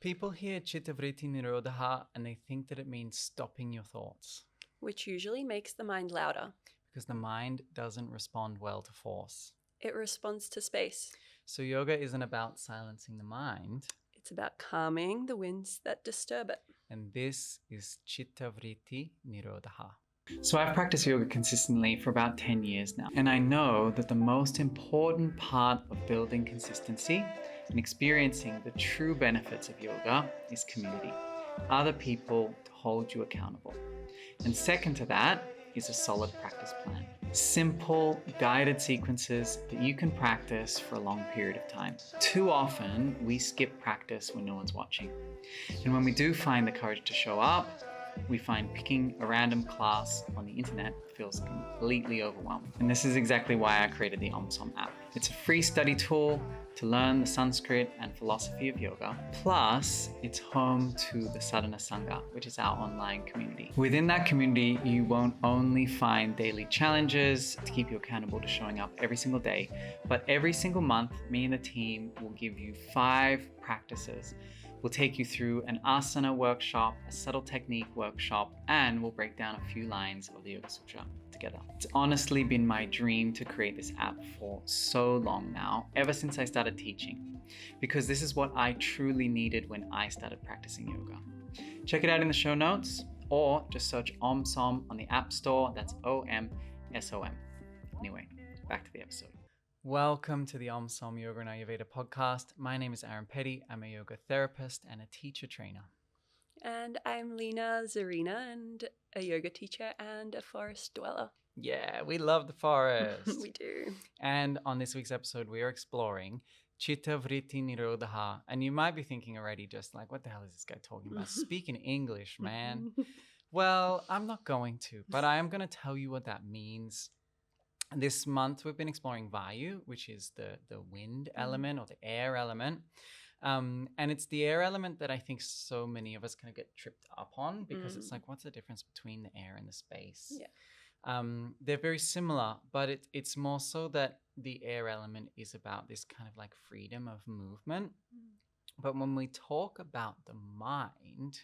People hear Citta Vritti Nirodhah and they think that it means stopping your thoughts. Which usually makes the mind louder. Because the mind doesn't respond well to force. It responds to space. So yoga isn't about silencing the mind. It's about calming the winds that disturb it. And this is Citta Vritti Nirodhah. So I've practiced yoga consistently for about 10 years now. And I know that the most important part of building consistency and experiencing the true benefits of yoga is community. Other people to hold you accountable. And second to that is a solid practice plan. Simple, guided sequences that you can practice for a long period of time. Too often, we skip practice when no one's watching. And when we do find the courage to show up, we find picking a random class on the internet feels completely overwhelming. And this is exactly why I created the OMSOM app. It's a free study tool to learn the Sanskrit and philosophy of yoga. Plus, it's home to the Sadhana Sangha, which is our online community. Within that community, you won't only find daily challenges to keep you accountable to showing up every single day, but every single month, me and the team will give you 5 practices. We'll take you through an Asana workshop, a subtle technique workshop, and we'll break down a few lines of the Yoga Sutra together. It's honestly been my dream to create this app for so long now, ever since I started teaching, because this is what I truly needed when I started practicing yoga. Check it out in the show notes, or just search OMSOM on the App Store. That's OMSOM. Anyway, back to the episode. Welcome to the OMSOM Yoga and Ayurveda podcast. My name is Aaron Petty. I'm a yoga therapist and a teacher trainer. And I'm Lina Zarina, and a yoga teacher and a forest dweller. Yeah, we love the forest. We do. And on this week's episode, we are exploring Citta Vritti Nirodhah. And you might be thinking already, just like, what the hell is this guy talking about? Speaking English, man. Well, I'm not going to, but I am going to tell you what that means. This month, we've been exploring Vayu, which is the wind element or the air element. And it's the air element that I think so many of us kind of get tripped up on because it's like, what's the difference between the air and the space? Yeah. They're very similar, but it's more so that the air element is about this kind of like freedom of movement. But when we talk about the mind,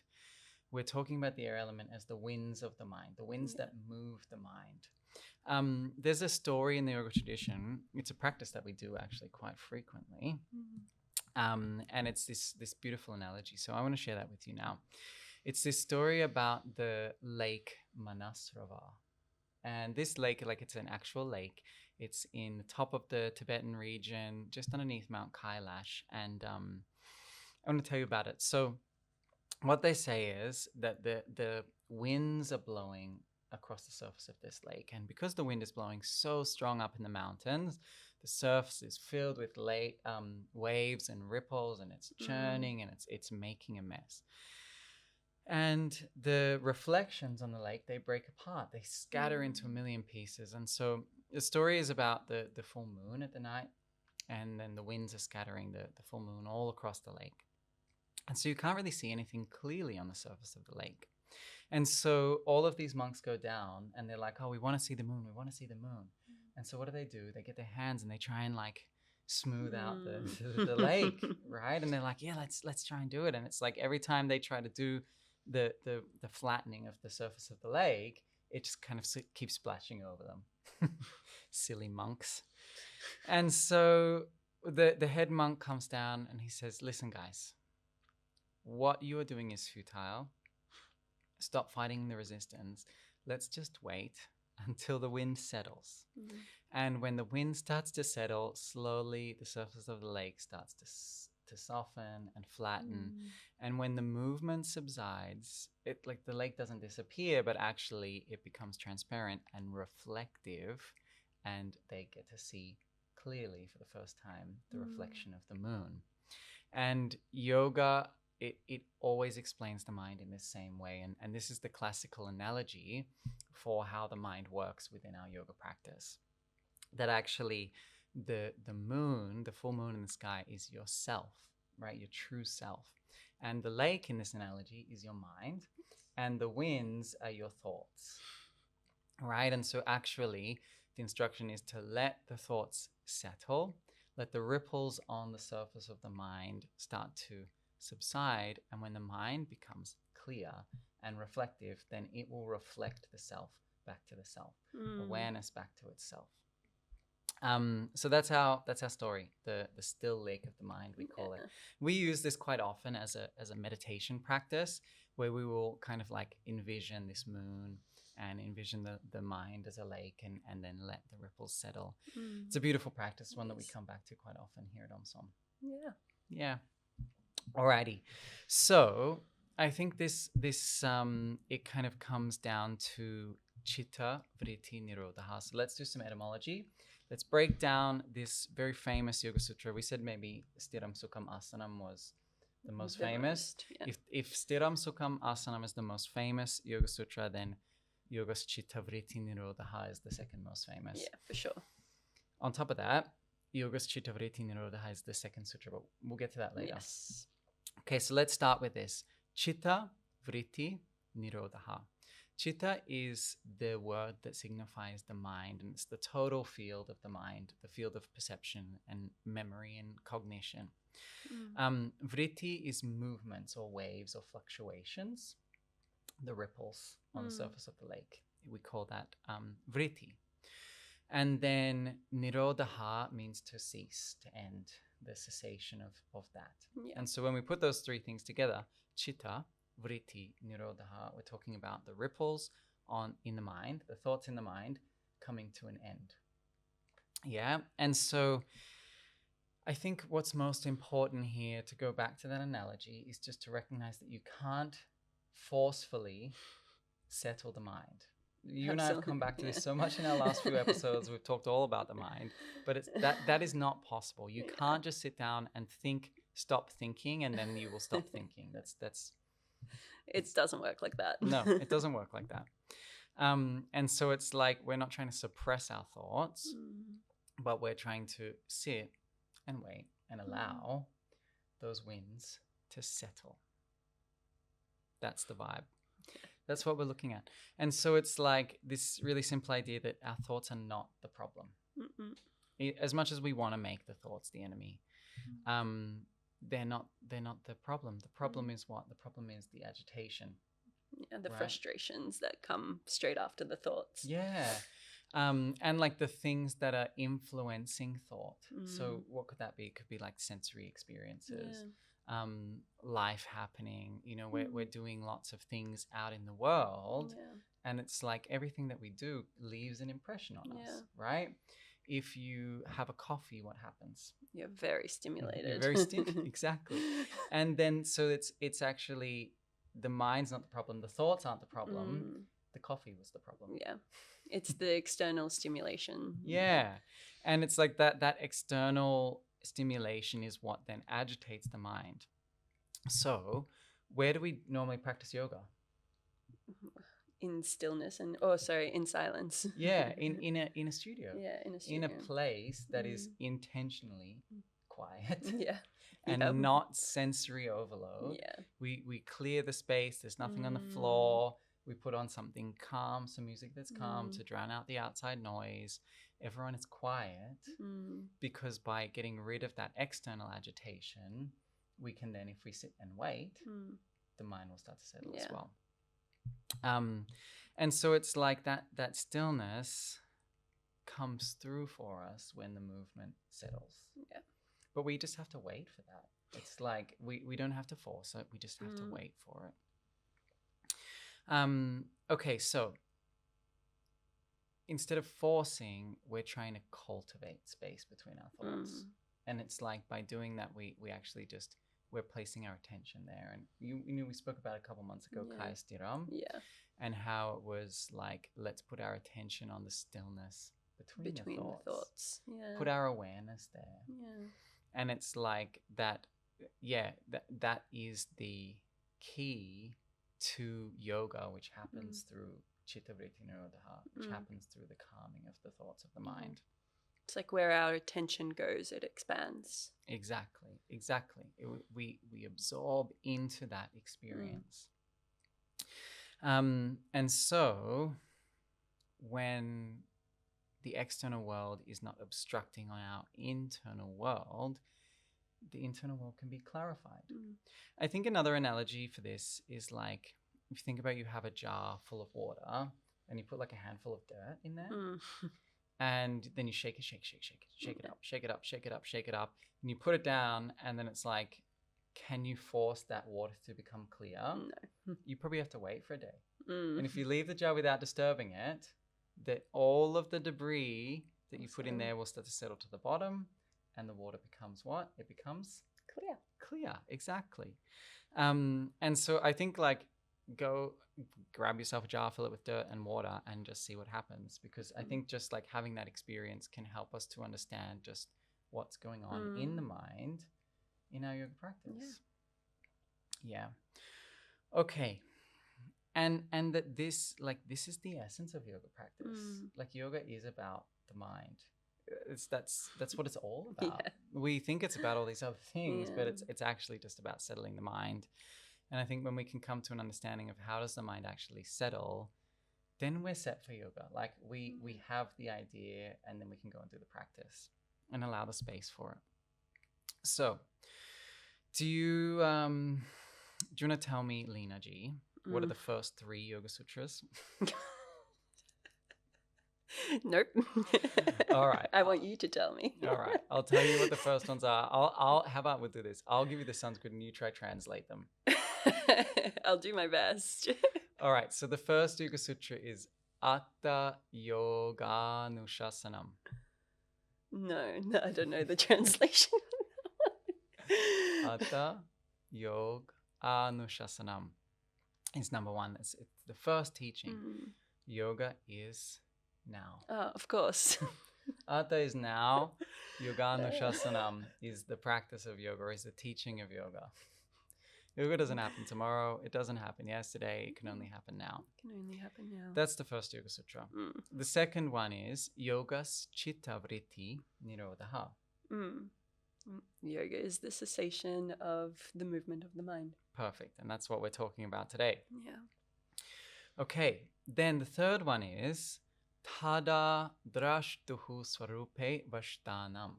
we're talking about the air element as the winds of the mind, the winds that move the mind. There's a story in the yoga tradition. It's a practice that we do actually quite frequently. And it's this beautiful analogy. So I want to share that with you now. It's this story about the lake Manasrava. And this lake, like it's an actual lake. It's in the top of the Tibetan region, just underneath Mount Kailash. And I want to tell you about it. So what they say is that the winds are blowing across the surface of this lake. And because the wind is blowing so strong up in the mountains, the surface is filled with waves and ripples, and it's churning and it's making a mess. And the reflections on the lake, they break apart. They scatter into a million pieces. And so the story is about the full moon at the night, and then the winds are scattering the full moon all across the lake. And so you can't really see anything clearly on the surface of the lake. And so all of these monks go down and they're like, oh, we want to see the moon. We want to see the moon. And so what do? They get their hands and they try and like smooth out the lake, right? And they're like, yeah, let's try and do it. And it's like every time they try to do the flattening of the surface of the lake, it just kind of keeps splashing over them. Silly monks. And so the head monk comes down and he says, listen, guys, what you are doing is futile. Stop fighting the resistance. Let's just wait until the wind settles. And when the wind starts to settle, slowly the surface of the lake starts to soften and flatten. And when the movement subsides, it like the lake doesn't disappear, but actually it becomes transparent and reflective, and they get to see clearly for the first time the reflection of the moon. And yoga, it always explains the mind in this same way. And this is the classical analogy for how the mind works within our yoga practice. That actually the moon, the full moon in the sky, is yourself, right? Your true self. And the lake in this analogy is your mind, and the winds are your thoughts, right? And so actually the instruction is to let the thoughts settle, let the ripples on the surface of the mind start to subside. And when the mind becomes clear and reflective, then it will reflect the self back to the self, awareness back to itself. So that's our story, the still lake of the mind, we call it. We use this quite often as a meditation practice, where we will kind of like envision this moon and envision the mind as a lake, and then let the ripples settle. It's a beautiful practice, one that we come back to quite often here at Omsom. Yeah. Alrighty. So I think this it kind of comes down to Citta Vritti Nirodhah. So let's do some etymology. Let's break down this very famous Yoga Sutra. We said maybe Stiram Sukham Asanam was the most famous. If Stiram Sukham Asanam is the most famous Yoga Sutra, then Yoga's Citta Vritti Nirodhah is the second most famous. Yeah, for sure. On top of that, Yoga's Citta Vritti Nirodhah is the second sutra, but we'll get to that later. Yes. Okay, so let's start with this. Citta Vritti Nirodhah. Citta is the word that signifies the mind, and it's the total field of the mind, the field of perception and memory and cognition. Vritti is movements or waves or fluctuations, the ripples on the surface of the lake. We call that vritti. And then Nirodhah means to cease, to end, the cessation of that. Yeah. And so when we put those three things together, Citta Vritti Nirodhah, we're talking about the ripples in the mind, the thoughts in the mind coming to an end. Yeah. And so I think what's most important here, to go back to that analogy, is just to recognize that you can't forcefully settle the mind. You and I have come back to this so much in our last few episodes. We've talked all about the mind, but it's that is not possible. You can't just sit down and think, stop thinking, and then you will stop thinking. That's It doesn't work like that. No, it doesn't work like that. And so it's like we're not trying to suppress our thoughts, but we're trying to sit and wait and allow those winds to settle. That's the vibe. That's what we're looking at. And so it's like this really simple idea that our thoughts are not the problem. As much as we want to make the thoughts the enemy, they're not the problem. The problem is what? The problem is the agitation. Yeah, the frustrations that come straight after the thoughts. Yeah. And like the things that are influencing thought. So what could that be? It could be like sensory experiences, life happening. You know, we're doing lots of things out in the world, and it's like everything that we do leaves an impression on us, right? If you have a coffee, what happens? You're very stimulated. You're very stimulated, exactly. And then so it's actually the mind's not the problem, the thoughts aren't the problem, the coffee was the problem. Yeah. It's the external stimulation. Yeah. And it's like that external stimulation is what then agitates the mind. So where do we normally practice yoga? In stillness in silence. Yeah, in a studio. Yeah, in a studio. In a place that is intentionally quiet. Yeah. And not sensory overload. Yeah. We clear the space, there's nothing on the floor. We put on something calm, some music that's calm to drown out the outside noise. Everyone is quiet because by getting rid of that external agitation, we can then, if we sit and wait, the mind will start to settle as well. And so it's like that stillness comes through for us when the movement settles. Yeah. But we just have to wait for that. It's like we don't have to force it. We just have to wait for it. Okay, so instead of forcing, we're trying to cultivate space between our thoughts. And it's like by doing that, we actually just, we're placing our attention there. And you know, we spoke about a couple months ago, Kaya Stiram. Yeah. And how it was like, let's put our attention on the stillness between the thoughts. Yeah. Put our awareness there. Yeah. And it's like that, that is the key to yoga, which happens through Citta Vritti Nirodhah, which happens through the calming of the thoughts of the mind. It's like where our attention goes, it expands. Exactly. We absorb into that experience. And so when the external world is not obstructing on our internal world, the internal world can be clarified. I think another analogy for this is like, if you think about, you have a jar full of water and you put like a handful of dirt in there. And then you shake it, shake it up, shake it up, shake it up, shake it up. And you put it down, and then it's like, can you force that water to become clear? No. You probably have to wait for a day. And if you leave the jar without disturbing it, that all of the debris that you put in there will start to settle to the bottom, and the water becomes what? It becomes clear, exactly. And so I think like, go grab yourself a jar, fill it with dirt and water, and just see what happens, because I think just like having that experience can help us to understand just what's going on in the mind in our yoga practice. Yeah. Okay. And that this is the essence of yoga practice. Like, yoga is about the mind. That's what it's all about. We think it's about all these other things, but it's actually just about settling the mind. And I think when we can come to an understanding of how does the mind actually settle, then we're set for yoga. Like, we have the idea, and then we can go and do the practice and allow the space for it. So do you want to tell me, Lina G, what are the first 3 Yoga Sutras? Nope. All right. I want you to tell me. All right. I'll tell you what the first ones are. How about we'll do this? I'll give you the Sanskrit and you try translate them. I'll do my best. All right. So the first Yoga Sutra is Atta Yoganushasanam. No, I don't know the translation. Atta Yoganushasanam is number 1. It's the first teaching. Yoga is now. Oh, of course. Atta is now. Yoganushasanam is the practice of yoga, or is the teaching of yoga. Yoga doesn't happen tomorrow. It doesn't happen yesterday. It can only happen now. It can only happen now. That's the first Yoga Sutra. The second one is Yoga's Citta Vritti Nirodhah. Yoga is the cessation of the movement of the mind. Perfect. And that's what we're talking about today. Yeah. Okay. Then the third one is Tada Drashtuhu Swarupe Vashtanam.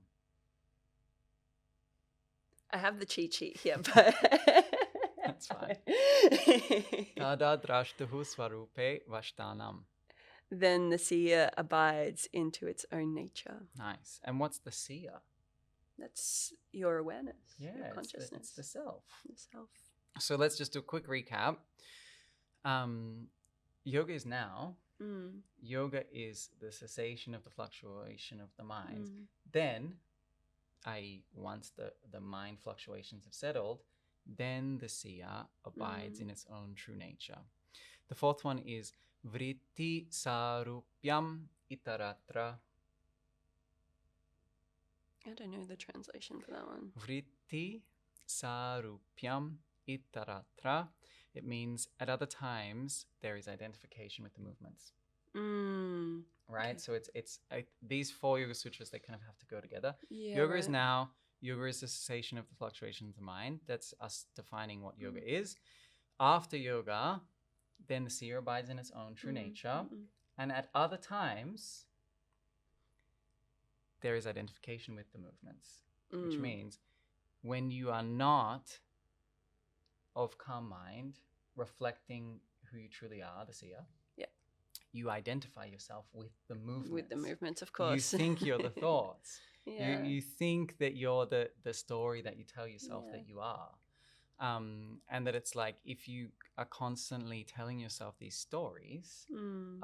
I have the cheat sheet here, but that's fine. Tada Drashtuhu Swarupe Vashtanam. Then the seer abides into its own nature. Nice. And what's the seer? That's your awareness, your consciousness. consciousness. It's the self. The self. So let's just do a quick recap. Yoga is now. Yoga is the cessation of the fluctuation of the mind. Then, i.e., once the mind fluctuations have settled, then the seer abides in its own true nature. The fourth one is Vritti Sarupyam Itaratra. I don't know the translation for that one. Vritti Sarupyam Itaratra. It means at other times there is identification with the movements. Right? Okay. So it's these 4 Yoga Sutras, they kind of have to go together. Yeah, yoga is now. Yoga is the cessation of the fluctuations of the mind. That's us defining what yoga is. After yoga, then the seer abides in its own true nature. And at other times, there is identification with the movements, which means when you are not of calm mind, reflecting who you truly are, the seer, you identify yourself with the movements. With the movements, of course. You think you're the thoughts. You think that you're the story that you tell yourself that you are. And that it's like, if you are constantly telling yourself these stories,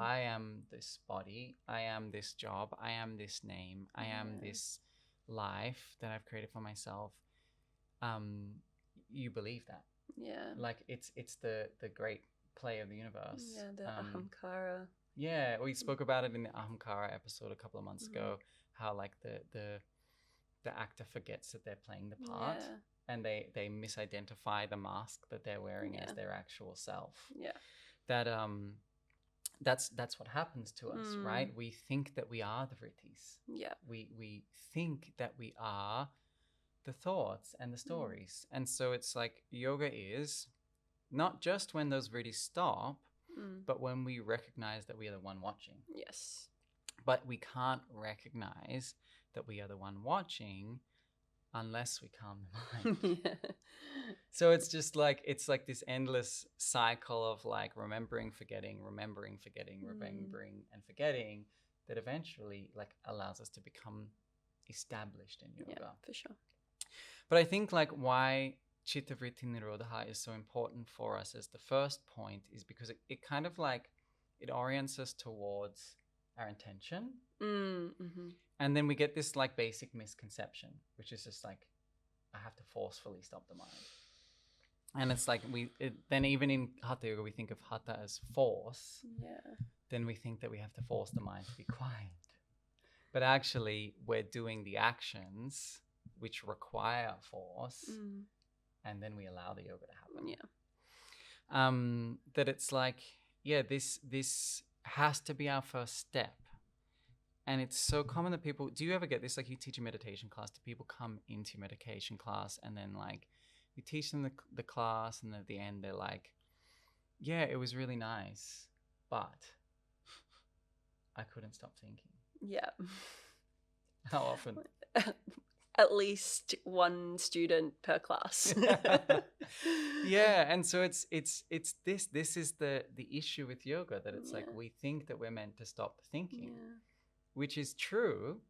I am this body, I am this job, I am this name, I am this life that I've created for myself, you believe that. Yeah. Like, it's the great play of the universe. Yeah, the ahamkara. Yeah, we spoke about it in the ahamkara episode a couple of months ago, how like the actor forgets that they're playing the part, and they misidentify the mask that they're wearing as their actual self. Yeah. That's what happens to us, right? We think that we are the vrittis. Yeah. We think that we are the thoughts and the stories. And so it's like, yoga is not just when those vrittis stop, but when we recognize that we are the one watching. Yes. But we can't recognize that we are the one watching unless we calm the mind. Yeah. So it's like this endless cycle of like remembering, forgetting, and forgetting that eventually like allows us to become established in yoga. Yeah, for sure. But I think like why Citta Vritti Nirodhah is so important for us as the first point is because it kind of like, it orients us towards our intention. Mm-hmm. And then we get this like basic misconception, which is just like, I have to forcefully stop the mind. And it's like then even in Hatha Yoga, we think of Hatha as force. Yeah. Then we think that we have to force the mind to be quiet. But actually, we're doing the actions which require force, and then we allow the yoga to happen. Yeah. That it's like, yeah, this has to be our first step. And it's so common that people, do you ever get this? Like you teach a meditation class, do people come into meditation class and then like, you teach them the class and at the end they're like, yeah, it was really nice, but I couldn't stop thinking. Yeah. How often? At least one student per class. Yeah, and so it's this is the issue with yoga, that it's like we think that we're meant to stop thinking, which is true,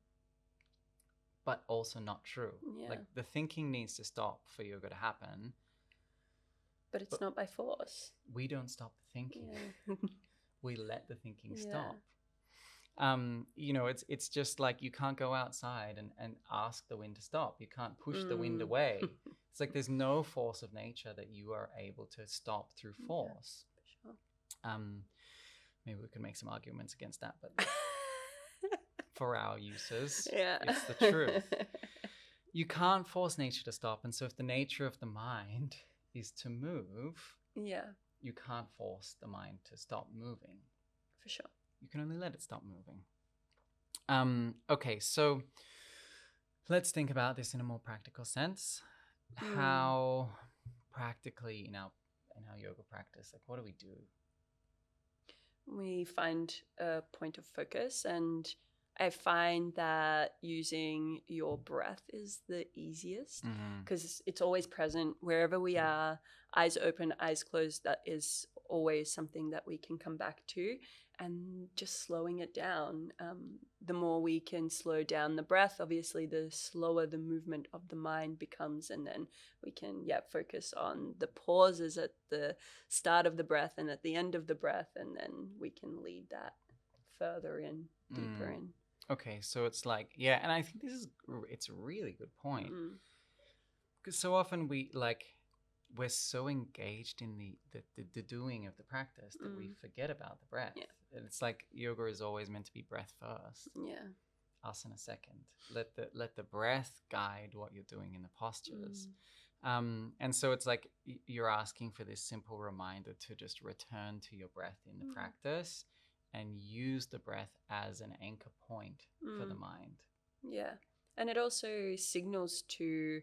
but also not true. Yeah. Like the thinking needs to stop for yoga to happen. But it's not by force. We don't stop the thinking. Yeah. We let the thinking stop. You know, it's just like you can't go outside and ask the wind to stop. You can't push the wind away. It's like there's no force of nature that you are able to stop through force. Yeah, for sure. Maybe we could make some arguments against that, but for our uses, it's the truth. You can't force nature to stop, and so if the nature of the mind is to move, you can't force the mind to stop moving. For sure. You can only let it stop moving. Okay, so let's think about this in a more practical sense. How practically in our yoga practice, like what do we do? We find a point of focus, and I find that using your breath is the easiest because it's always present wherever we are, eyes open, eyes closed. That is always something that we can come back to, and just slowing it down. The more we can slow down the breath, obviously the slower the movement of the mind becomes, and then we can focus on the pauses at the start of the breath and at the end of the breath, and then we can lead that further in, deeper in. Okay, so it's like, and I think it's a really good point, because so often we're so engaged in the doing of the practice that we forget about the breath. And it's like yoga is always meant to be breath first. Asana second. Let the breath guide what you're doing in the postures. And so it's like you're asking for this simple reminder to just return to your breath in the practice and use the breath as an anchor point for the mind. Yeah. And it also signals to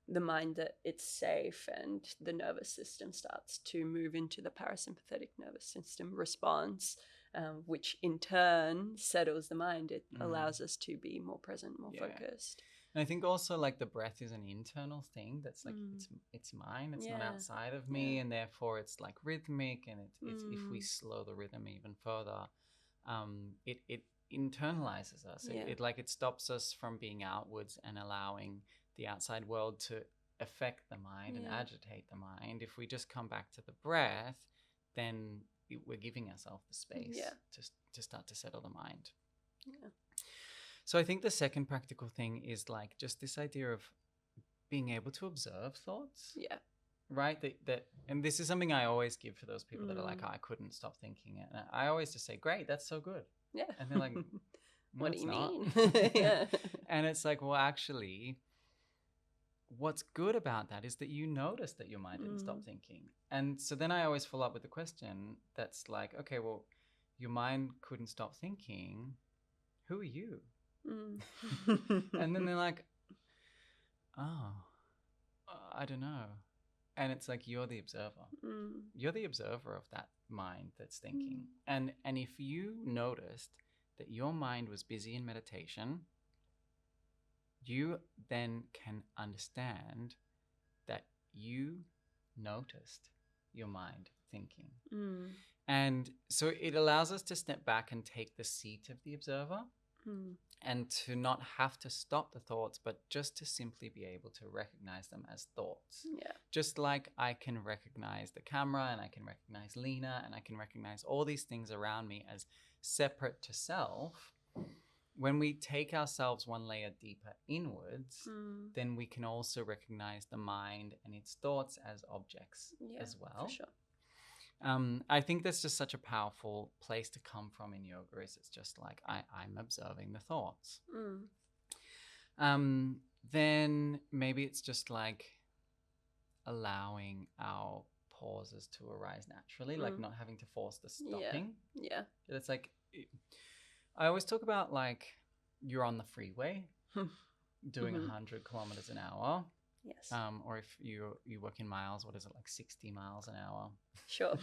the mind that it's safe, and the nervous system starts to move into the parasympathetic nervous system response, which in turn settles the mind. It allows us to be more present, more focused. And I think also like the breath is an internal thing that's like it's mine, it's not outside of me, and therefore it's like rhythmic, and it's if we slow the rhythm even further, it internalizes us. It stops us from being outwards and allowing the outside world to affect the mind and agitate the mind. If we just come back to the breath, then we're giving ourselves the space to start to settle the mind. So I think the second practical thing is like just this idea of being able to observe thoughts. Right? That and this is something I always give for those people that are like, I couldn't stop thinking it. And I always just say, great, that's so good. And they're like, what do you mean? And it's like, well, actually, what's good about that is that you notice that your mind didn't stop thinking. And so then I always follow up with a question that's like, okay, well, your mind couldn't stop thinking. Who are you? And then they're like, oh, I don't know. And it's like, you're the observer. You're the observer of that mind that's thinking. And if you noticed that your mind was busy in meditation, you then can understand that you noticed your mind thinking. And so it allows us to step back and take the seat of the observer and to not have to stop the thoughts, but just to simply be able to recognize them as thoughts. Yeah. Just like I can recognize the camera and I can recognize Lina and I can recognize all these things around me as separate to self. When we take ourselves one layer deeper inwards, then we can also recognize the mind and its thoughts as objects as well. For sure. I think that's just such a powerful place to come from in yoga. Is it's just like I'm observing the thoughts. Then maybe it's just like allowing our pauses to arise naturally, like not having to force the stopping. Yeah. It's like I always talk about like you're on the freeway doing 100 kilometers an hour. Yes. Or if you work in miles, what is it, like 60 miles an hour? Sure.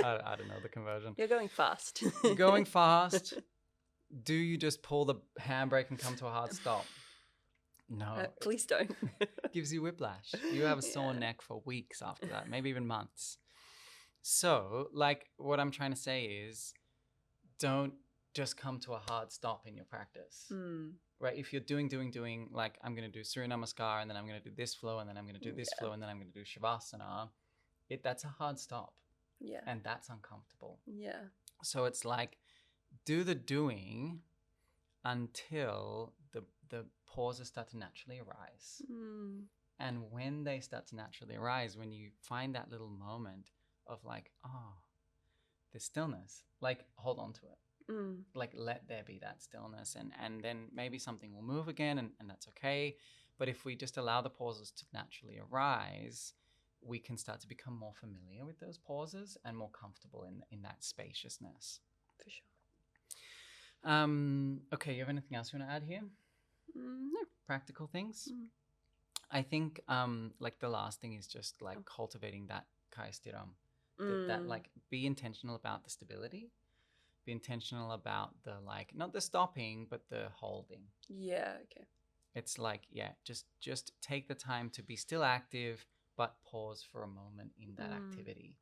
I don't know the conversion. You're going fast. Going fast. Do you just pull the handbrake and come to a hard stop? No. Please don't. Gives you whiplash. You have a sore neck for weeks after that, maybe even months. So, like, what I'm trying to say is don't just come to a hard stop in your practice. Right? If you're doing, like, I'm going to do Surya Namaskar, and then I'm going to do this flow, and then I'm going to do this flow, and then I'm going to do Shavasana, that's a hard stop. Yeah. And that's uncomfortable. Yeah. So it's like, do the doing until the pauses start to naturally arise. And when they start to naturally arise, when you find that little moment of like, oh, there's stillness, like hold on to it. Like let there be that stillness, and then maybe something will move again, and that's okay. But if we just allow the pauses to naturally arise, we can start to become more familiar with those pauses and more comfortable in that spaciousness. For sure. Okay, you have anything else you want to add here? No. Practical things? I think like the last thing is just like cultivating that kaya stiram. That like be intentional about the stability. Be intentional about the like, not the stopping, but the holding. Yeah, okay. It's like, just take the time to be still active, but pause for a moment in that activity.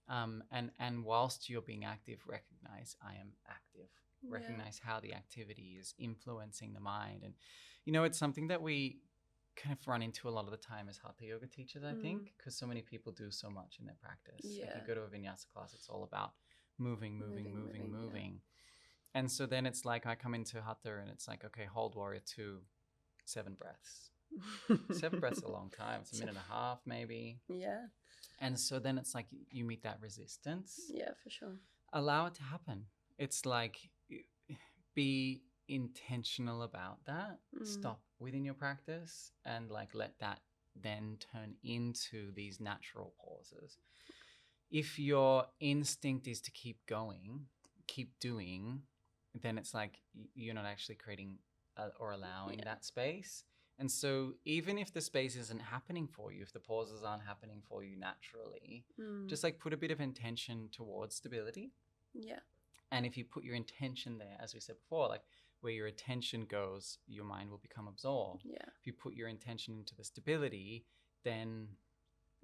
And whilst you're being active, recognize I am active. Recognize how the activity is influencing the mind. And, you know, it's something that we kind of run into a lot of the time as Hatha Yoga teachers, I think, because so many people do so much in their practice. Yeah. If you go to a vinyasa class, it's all about moving. And so then it's like I come into Hatha and it's like, okay, hold warrior 2, 7 breaths. 7 breaths is a long time. It's a minute and a half maybe. Yeah. And so then it's like you meet that resistance. Yeah, for sure. Allow it to happen. It's like be intentional about that. Stop within your practice and like let that then turn into these natural pauses. If your instinct is to keep going, keep doing, then it's like you're not actually creating or allowing that space. And so even if the space isn't happening for you, if the pauses aren't happening for you naturally, just like put a bit of intention towards stability. Yeah. And if you put your intention there, as we said before, like where your attention goes, your mind will become absorbed. Yeah. If you put your intention into the stability, then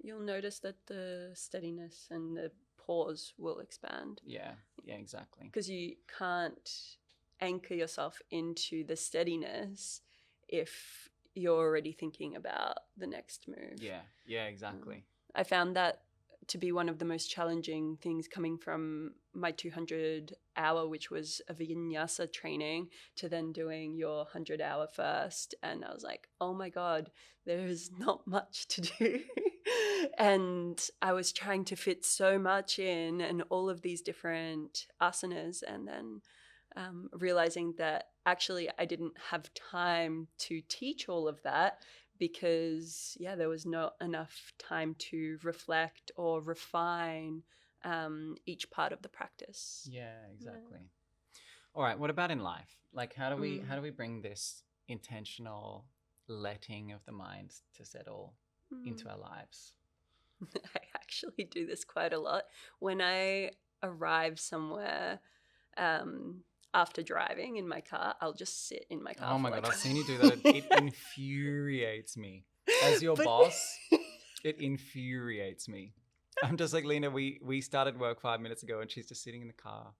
you'll notice that the steadiness and the pause will expand. Yeah, exactly. Because you can't anchor yourself into the steadiness if you're already thinking about the next move. Yeah, exactly. I found that to be one of the most challenging things coming from my 200 hour, which was a vinyasa training, to then doing your 100 hour first. And I was like, oh my God, there is not much to do. And I was trying to fit so much in and all of these different asanas, and then realizing that actually I didn't have time to teach all of that because there was not enough time to reflect or refine each part of the practice. Yeah, exactly. All right, what about in life? Like how do we bring this intentional letting of the mind to settle into our lives? I actually do this quite a lot. When I arrive somewhere, after driving in my car, I'll just sit in my car. Oh my God, I've seen you do that. It infuriates me. As your boss, it infuriates me. I'm just like, Lina, we started work 5 minutes ago and she's just sitting in the car.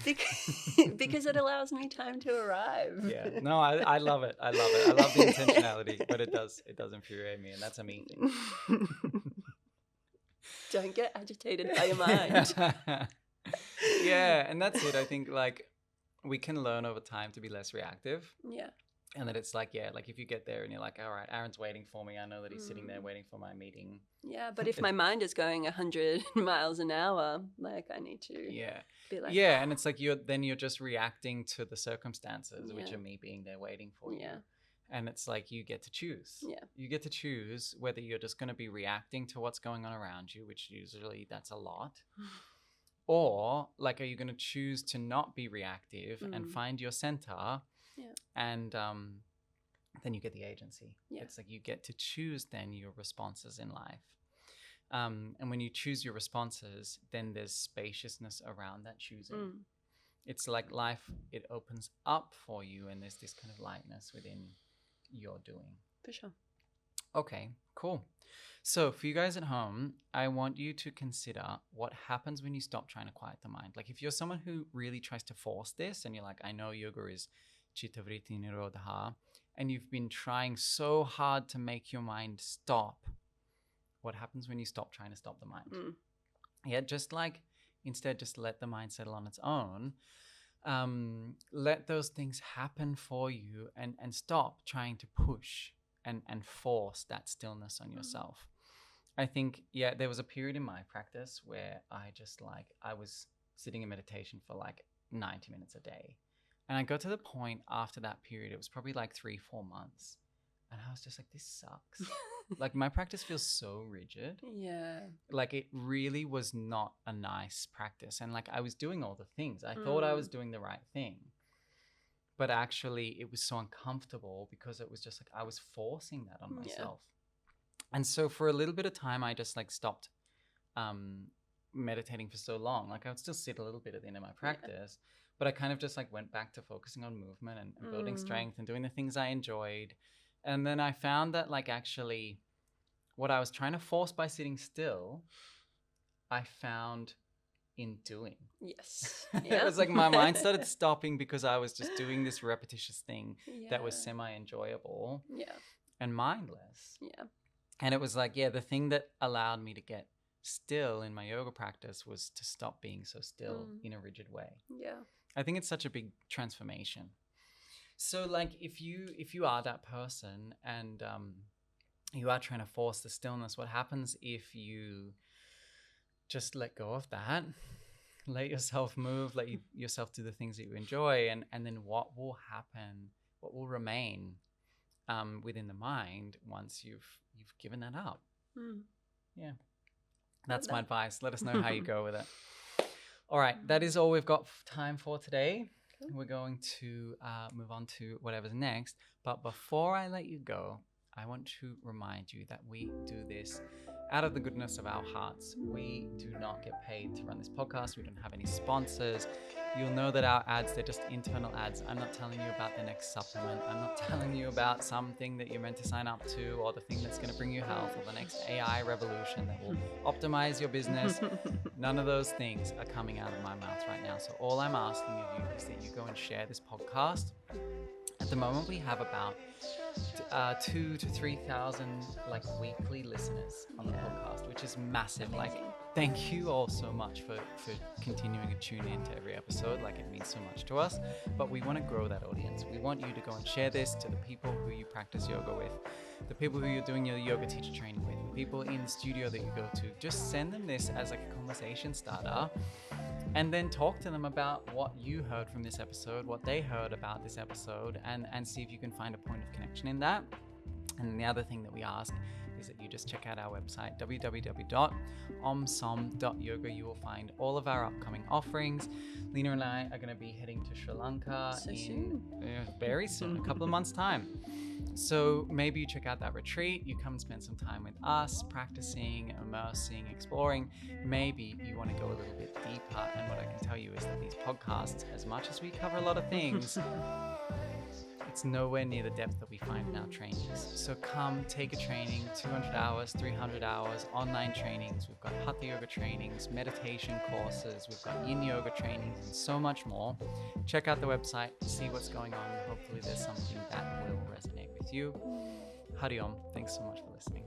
Because it allows me time to arrive. Yeah, no, I love it. I love it. I love the intentionality, but it does infuriate me, and that's a me thing. Don't get agitated by your mind. Yeah, and that's it. I think like we can learn over time to be less reactive. Yeah. And that it's like, yeah, like if you get there and you're like, all right, Aaron's waiting for me. I know that he's sitting there waiting for my meeting. Yeah, but if my mind is going 100 miles an hour, like I need to be like... Yeah, and it's like you're just reacting to the circumstances, which are me being there waiting for you. And it's like you get to choose. Yeah. You get to choose whether you're just going to be reacting to what's going on around you, which usually that's a lot. Or like, are you going to choose to not be reactive and find your center? Yeah. And then you get the agency. Yeah. It's like you get to choose then your responses in life. And when you choose your responses, then there's spaciousness around that choosing. It's like life, it opens up for you and there's this kind of lightness within your doing. For sure. Okay, cool. So for you guys at home, I want you to consider what happens when you stop trying to quiet the mind. Like if you're someone who really tries to force this and you're like, I know yoga is Citta Vritti Nirodhah, and you've been trying so hard to make your mind stop, what happens when you stop trying to stop the mind? Yeah, just like instead just let the mind settle on its own. Let those things happen for you and stop trying to push and force that stillness on yourself. I think, there was a period in my practice where I was sitting in meditation for like 90 minutes a day. And I got to the point after that period, it was probably like 3-4 months. And I was just like, this sucks. Like my practice feels so rigid. Yeah. Like it really was not a nice practice. And like I was doing all the things. I thought I was doing the right thing. But actually it was so uncomfortable because it was just like I was forcing that on myself. And so for a little bit of time, I just like stopped meditating for so long. Like I would still sit a little bit at the end of my practice. But I kind of just like went back to focusing on movement and building strength and doing the things I enjoyed. And then I found that like actually what I was trying to force by sitting still, I found in doing. Yes. It was like my mind started stopping because I was just doing this repetitious thing that was semi-enjoyable and mindless. Yeah. And it was like, the thing that allowed me to get still in my yoga practice was to stop being so still in a rigid way. Yeah. I think it's such a big transformation. So like if you are that person and you are trying to force the stillness, what happens if you just let go of that, let yourself move, let yourself do the things that you enjoy, and then what will happen, what will remain within the mind once you've given that up? Yeah. That's my advice. Let us know how you go with it. All right, that is all we've got time for today. We're going to move on to whatever's next. But before I let you go, I want to remind you that we do this out of the goodness of our hearts. We do not get paid to run this podcast. We don't have any sponsors. You'll know that our ads, they're just internal ads. I'm not telling you about the next supplement. I'm not telling you about something that you're meant to sign up to or the thing that's going to bring you health or the next AI revolution that will optimize your business. None of those things are coming out of my mouth right now. So all I'm asking of you is that you go and share this podcast. At the moment, we have about 2,000 to 3,000 like weekly listeners on the podcast, which is massive. Amazing. Like, thank you all so much for continuing to tune in to every episode. Like, it means so much to us. But we want to grow that audience. We want you to go and share this to the people who you practice yoga with, the people who you're doing your yoga teacher training with, the people in the studio that you go to. Just send them this as like a conversation starter. And then talk to them about what you heard from this episode, what they heard about this episode, and see if you can find a point of connection in that. And the other thing that we ask is that you just check out our website, www.omsom.yoga. You will find all of our upcoming offerings. Lina and I are going to be heading to Sri Lanka very soon, a couple of months' time. So maybe you check out that retreat, you come and spend some time with us, practicing, immersing, exploring. Maybe you want to go a little bit deeper. And what I can tell you is that these podcasts, as much as we cover a lot of things, it's nowhere near the depth that we find in our trainings. So come take a training, 200 hours, 300 hours, online trainings. We've got Hatha Yoga trainings, meditation courses, we've got Yin Yoga trainings, and so much more. Check out the website, see what's going on. Hopefully there's something that will resonate with you. Hari Om. Thanks so much for listening.